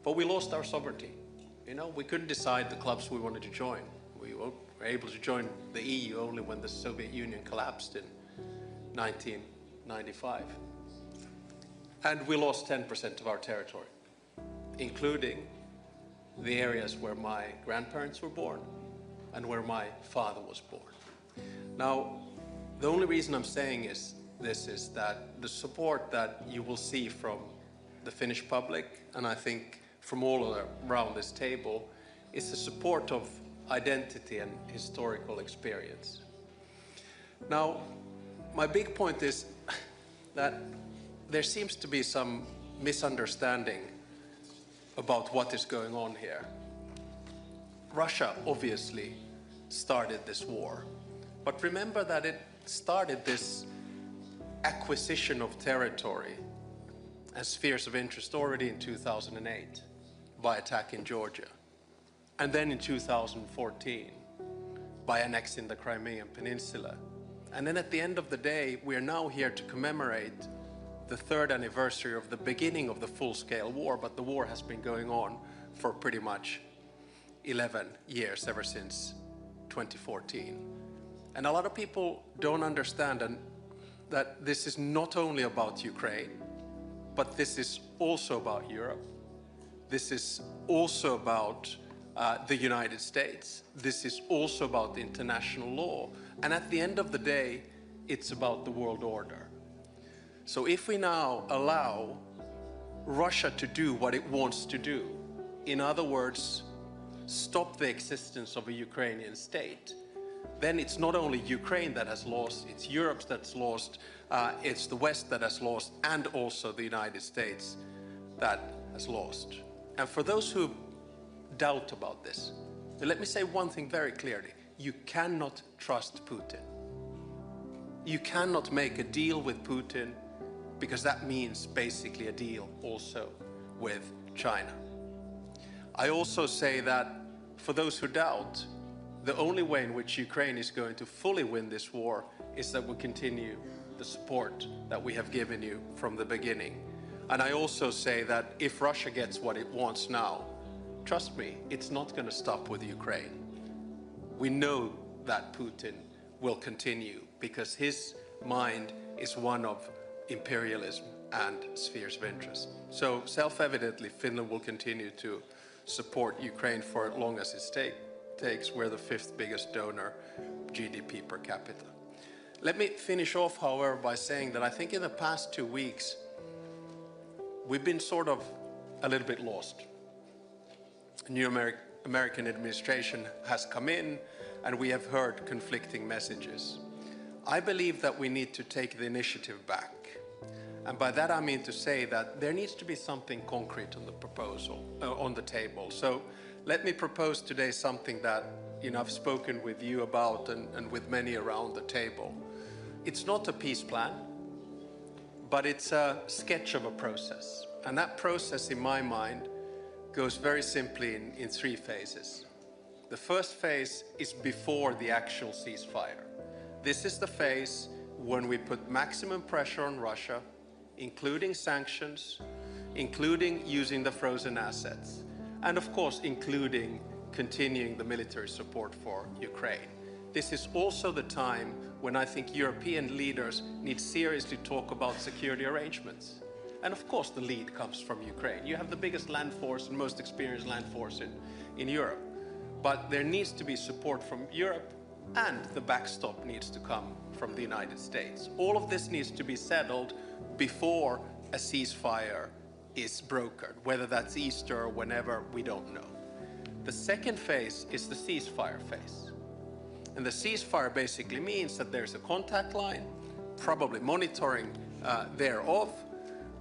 But we lost our sovereignty. You know, we couldn't decide the clubs we wanted to join. We were able to join the EU only when the Soviet Union collapsed in 1995. And we lost 10% of our territory, including the areas where my grandparents were born and where my father was born. Now, the only reason I'm saying this is that the support that you will see from the Finnish public, and I think from all around this table, is the support of identity and historical experience. Now, my big point is that there seems to be some misunderstanding about what is going on here. Russia obviously started this war, but remember that it started this acquisition of territory and spheres of interest already in 2008 by attacking Georgia, and then in 2014 by annexing the Crimean Peninsula. And then at the end of the day, we are now here to commemorate the third anniversary of the beginning of the full-scale war, but the war has been going on for pretty much 11 years, ever since 2014. And a lot of people don't understand that this is not only about Ukraine, but this is also about Europe. This is also about the United States. This is also about international law. And at the end of the day, it's about the world order. So if we now allow Russia to do what it wants to do, in other words, stop the existence of a Ukrainian state, then it's not only Ukraine that has lost, it's Europe that's lost, it's the West that has lost, and also the United States that has lost. And for those who doubt about this, let me say one thing very clearly. You cannot trust Putin. You cannot make a deal with Putin, because that means basically a deal also with China. I also say that for those who doubt, the only way in which Ukraine is going to fully win this war is that we continue the support that we have given you from the beginning. And I also say that if Russia gets what it wants now, trust me, it's not going to stop with Ukraine. We know that Putin will continue because his mind is one of imperialism and spheres of interest. So self-evidently, Finland will continue to support Ukraine for as long as it takes. We're the 5th biggest donor, GDP per capita. Let me finish off, however, by saying that I think in the past 2 weeks, we've been sort of a little bit lost. A new American administration has come in, and we have heard conflicting messages. I believe that we need to take the initiative back. And by that I mean to say that there needs to be something concrete on the proposal, on the table. So let me propose today something that I've spoken with you about and with many around the table. It's not a peace plan, but it's a sketch of a process. And that process, in my mind, goes very simply in 3 phases. The first phase is before the actual ceasefire. This is the phase when we put maximum pressure on Russia, including sanctions, including using the frozen assets, and of course, including continuing the military support for Ukraine. This is also the time when I think European leaders need seriously talk about security arrangements. And of course, the lead comes from Ukraine. You have the biggest land force and most experienced land force in Europe. But there needs to be support from Europe, and the backstop needs to come from the United States. All of this needs to be settled before a ceasefire is brokered, whether that's Easter or whenever, we don't know. The second phase is the ceasefire phase. And the ceasefire basically means that there's a contact line, probably monitoring thereof,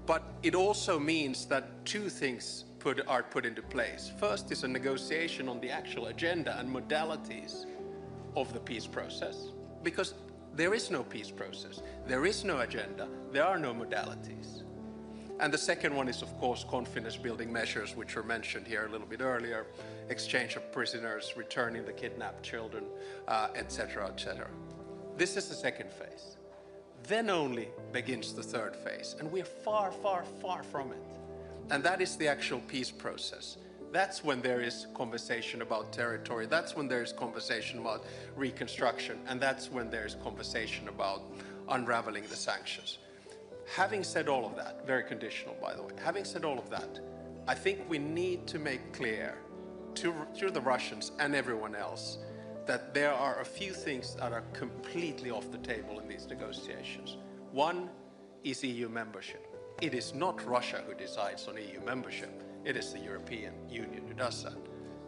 but it also means that 2 things are put into place. First is a negotiation on the actual agenda and modalities of the peace process, because there is no peace process, there is no agenda, there are no modalities. And the second one is, of course, confidence building measures, which were mentioned here a little bit earlier, exchange of prisoners, returning the kidnapped children, etc., etc. This is the second phase. Then only begins the third phase, and we are far, far, far from it. And that is the actual peace process. That's when there is conversation about territory. That's when there is conversation about reconstruction. And that's when there is conversation about unraveling the sanctions. Having said all of that, very conditional by the way, having said all of that, I think we need to make clear to the Russians and everyone else that there are a few things that are completely off the table in these negotiations. One is EU membership. It is not Russia who decides on EU membership. It is the European Union who does that.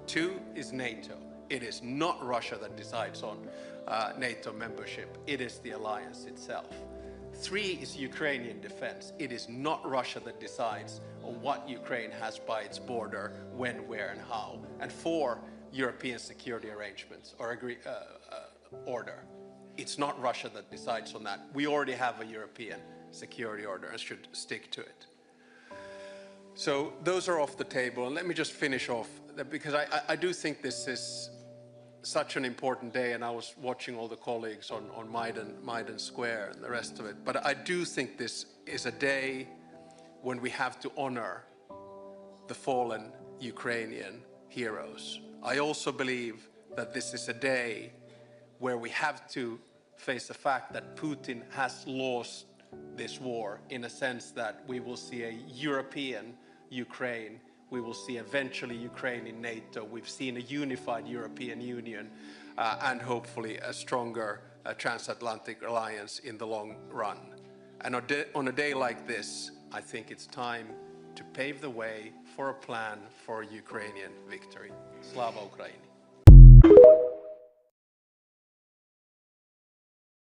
Two is NATO. It is not Russia that decides on NATO membership. It is the alliance itself. Three is Ukrainian defense. It is not Russia that decides on what Ukraine has by its border, when, where, and how. And four, European security arrangements or order. It's not Russia that decides on that. We already have a European security order and should stick to it. So those are off the table. And let me just finish off, because I do think this is such an important day, and I was watching all the colleagues on Maidan Square and the rest of it. But I do think this is a day when we have to honor the fallen Ukrainian heroes. I also believe that this is a day where we have to face the fact that Putin has lost this war, in a sense that we will see a European Ukraine. We will see eventually Ukraine in NATO. We've seen a unified European Union and hopefully a stronger transatlantic alliance in the long run. And on a day like this, I think it's time to pave the way for a plan for Ukrainian victory. Slava Ukraini.